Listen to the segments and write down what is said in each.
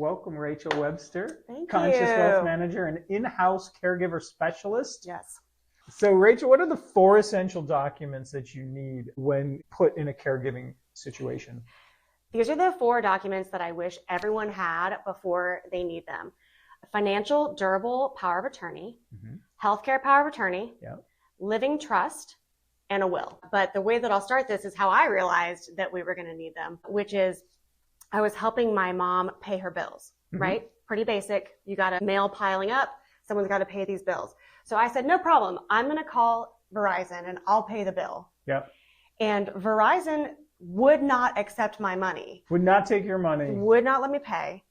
Welcome, Rachel Webster. Thank Conscious you. Wealth Manager and in-house caregiver specialist. Yes. So, Rachel, what are the 4 essential documents that you need when put in a caregiving situation? These are the 4 documents that I wish everyone had before they need them. Financial durable power of attorney, healthcare power of attorney, living trust, and a will. But the way that I'll start this is how I realized that we were going to need them, which is I was helping my mom pay her bills, right? Pretty basic. You got a mail piling up. Someone's got to pay these bills. So I said, no problem. I'm going to call Verizon and I'll pay the bill. Yep. And Verizon would not accept my money. Would not take your money. Would not let me pay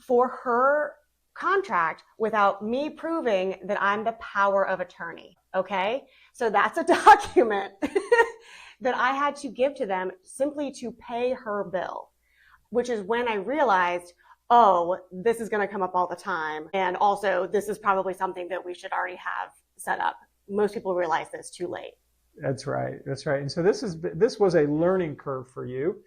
for her contract without me proving that I'm the power of attorney. Okay. So that's a document that I had to give to them simply to pay her bill, which is when I realized, oh, this is going to come up all the time. And also this is probably something that we should already have set up. Most people realize this too late. That's right. That's right. And so this was a learning curve for you.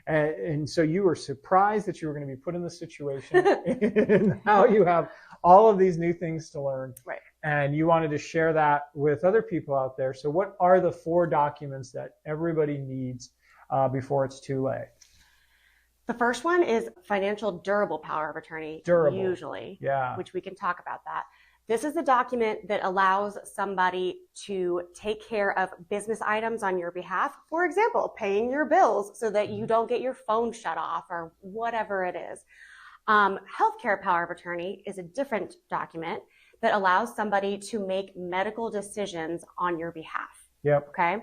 And so you were surprised that you were going to be put in this situation and now you have all of these new things to learn. Right. And you wanted to share that with other people out there. So what are the 4 documents that everybody needs before it's too late? The first one is financial durable power of attorney, usually, which we can talk about that. This is the document that allows somebody to take care of business items on your behalf. For example, paying your bills so that you don't get your phone shut off or whatever it is. Healthcare power of attorney is a different document that allows somebody to make medical decisions on your behalf. Yep. Okay.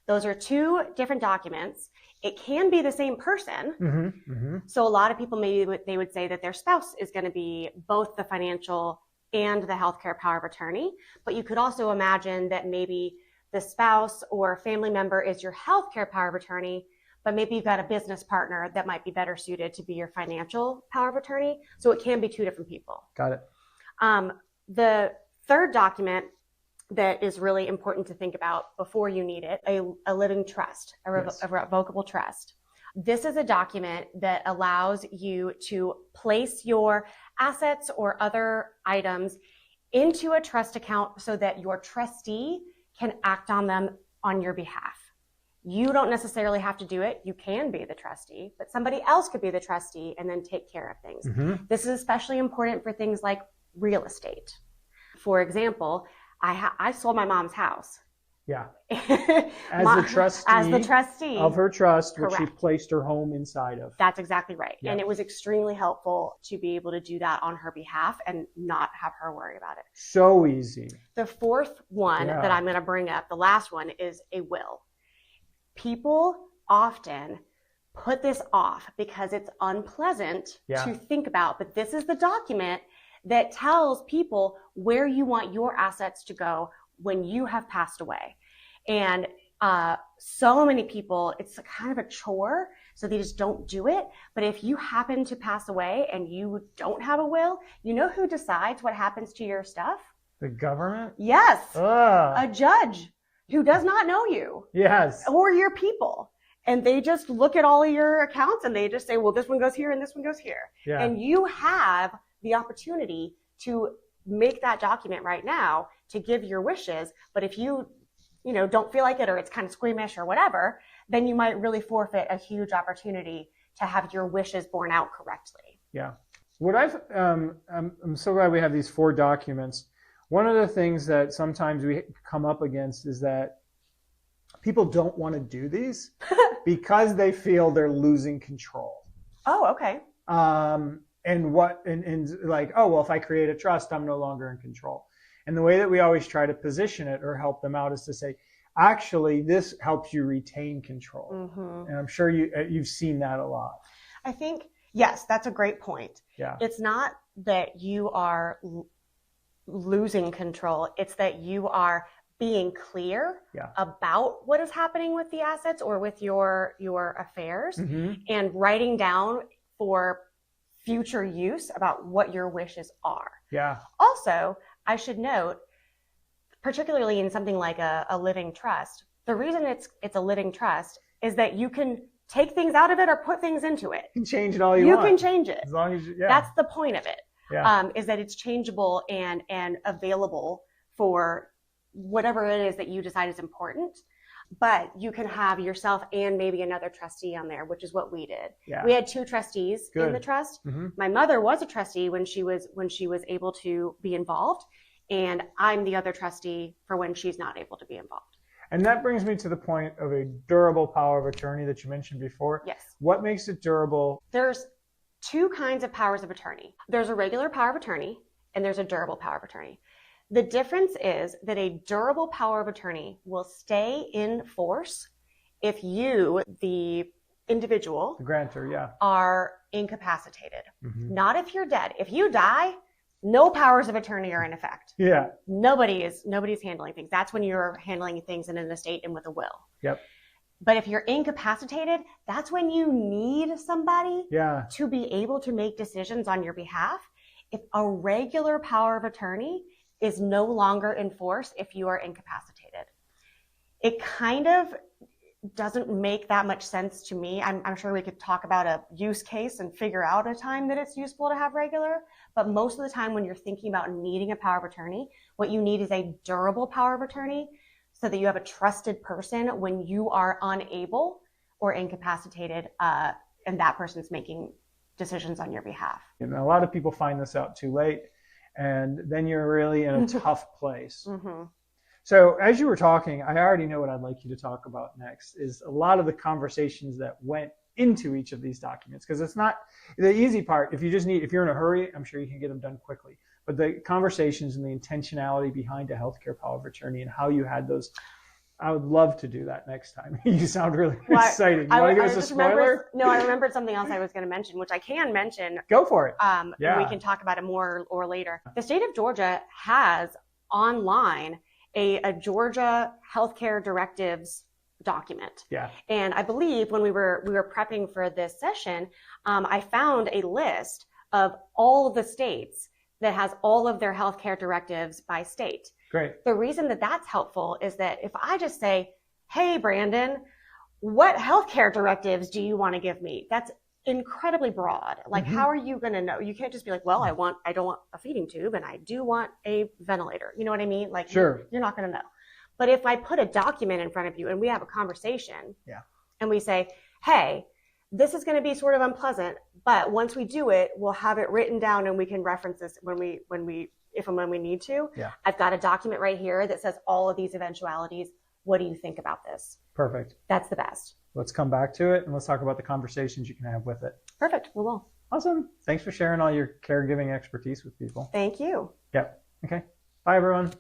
Those are 2 different documents. It can be the same person. So a lot of people, maybe they would say that their spouse is going to be both the financial and the healthcare power of attorney. But you could also imagine that maybe the spouse or family member is your healthcare power of attorney, but maybe you've got a business partner that might be better suited to be your financial power of attorney. So it can be 2 different people. Got it. The third document that is really important to think about before you need it, a living trust, a revocable trust. This is a document that allows you to place your assets or other items into a trust account so that your trustee can act on them on your behalf. You don't necessarily have to do it. You can be the trustee, but somebody else could be the trustee and then take care of things. This is especially important for things like real estate. For example, I sold my mom's house. Yeah. As the trustee of her trust, which she placed her home inside of. That's exactly right. Yeah. And it was extremely helpful to be able to do that on her behalf and not have her worry about it. So easy. The fourth one that I'm going to bring up, the last one, is a will. People often put this off because it's unpleasant to think about, but this is the document that tells people where you want your assets to go when you have passed away. And so many people, it's kind of a chore, so they just don't do it. But if you happen to pass away and you don't have a will, you know who decides what happens to your stuff? The government? Yes. A judge who does not know you. Yes. Or your people. And they just look at all of your accounts and they just say, well, this one goes here and this one goes here. Yeah. And you have the opportunity to make that document right now to give your wishes. But if you don't feel like it, or it's kind of squeamish or whatever, then you might really forfeit a huge opportunity to have your wishes borne out correctly. Yeah. What I'm so glad we have these 4 documents. One of the things that sometimes we come up against is that people don't want to do these because they feel they're losing control. Oh, okay. And like, oh, well, if I create a trust, I'm no longer in control. And the way that we always try to position it or help them out is to say, actually, this helps you retain control. And I'm sure you've seen that a lot. I think, yes, that's a great point. Yeah. It's not that you are losing control. It's that you are being clear about what is happening with the assets or with your affairs and writing down for future use about what your wishes are. Yeah. Also, I should note, particularly in something like a living trust, the reason it's a living trust is that you can take things out of it or put things into it. You can change it all you want. You can change it. As long as you, yeah. That's the point of it. Yeah. Is that it's changeable and available for whatever it is that you decide is important. But you can have yourself and maybe another trustee on there, which is what we did. Yeah. We had 2 trustees in the trust. Mm-hmm. My mother was a trustee when she was able to be involved, and I'm the other trustee for when she's not able to be involved. And that brings me to the point of a durable power of attorney that you mentioned before. Yes. What makes it durable? There's 2 kinds of powers of attorney. There's a regular power of attorney and there's a durable power of attorney. The difference is that a durable power of attorney will stay in force if you, the individual, The grantor, yeah. are incapacitated. Mm-hmm. Not if you're dead. If you die, no powers of attorney are in effect. Yeah. Nobody's handling things. That's when you're handling things in an estate and with a will. Yep. But if you're incapacitated, that's when you need somebody to be able to make decisions on your behalf. If a regular power of attorney is no longer in force if you are incapacitated, it kind of doesn't make that much sense to me. I'm sure we could talk about a use case and figure out a time that it's useful to have regular, but most of the time when you're thinking about needing a power of attorney, what you need is a durable power of attorney so that you have a trusted person when you are unable or incapacitated and that person's making decisions on your behalf. And a lot of people find this out too late, and then you're really in a tough place. Mm-hmm. So as you were talking, I already know what I'd like you to talk about next is a lot of the conversations that went into each of these documents, because it's not the easy part. If you're in a hurry, I'm sure you can get them done quickly. But the conversations and the intentionality behind a healthcare power of attorney and how you had those, I would love to do that next time. You sound really excited. You want to give us a spoiler? I remembered something else I was going to mention, which I can mention. Go for it. We can talk about it more or later. The state of Georgia has online a Georgia healthcare directives document. Yeah. And I believe when we were prepping for this session, I found a list of all of the states that has all of their healthcare directives by state. Great. The reason that that's helpful is that if I just say, hey, Brandon, what healthcare directives do you want to give me? That's incredibly broad. Like, how are you going to know? You can't just be like, well, I don't want a feeding tube and I do want a ventilator. You know what I mean? Like, sure. You're not going to know. But if I put a document in front of you and we have a conversation and we say, hey, this is going to be sort of unpleasant, but once we do it, we'll have it written down and we can reference this if and when we need to. Yeah. I've got a document right here that says all of these eventualities. What do you think about this? Perfect. That's the best. Let's come back to it and let's talk about the conversations you can have with it. Perfect. We will. Awesome. Thanks for sharing all your caregiving expertise with people. Thank you. Yep. Okay. Bye, everyone.